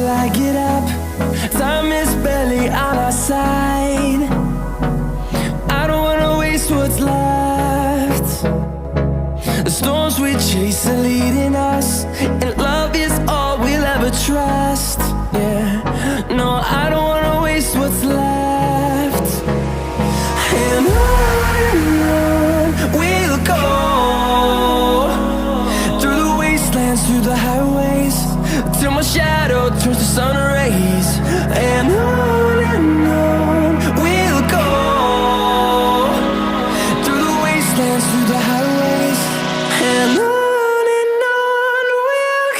till I get up. Time is barely on our side. I don't wanna waste what's left. The storms we chase are leading us, and love is all we'll ever trust. Yeah, no, I don't wanna waste what's left. And on we'll go, through the wastelands, through the highways, till my shadow turns to sun rays. And on we'll go, through the wastelands, through the highways, and on we'll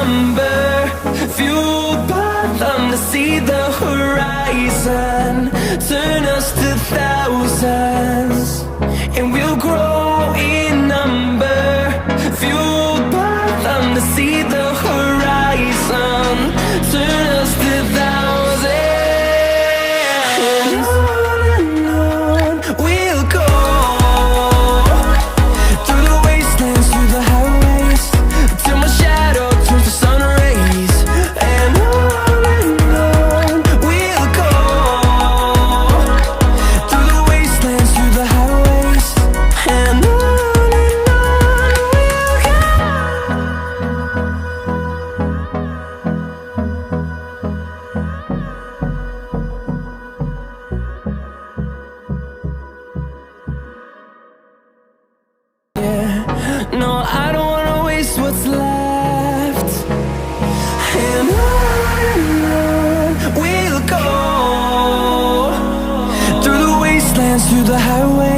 number, fueled by them to see the horizon. Turn us to thousands, and we'll grow in number, fueled by them to see the horizon. Turn us to thousands, and on we'll go, through the wastelands, through the highways, till my shadow turns to sun rays. And on we'll go, through the wastelands, through the highways, and on we'll go. No, I don't wanna waste what's left. And on we'll go, through the wastelands, through the highways.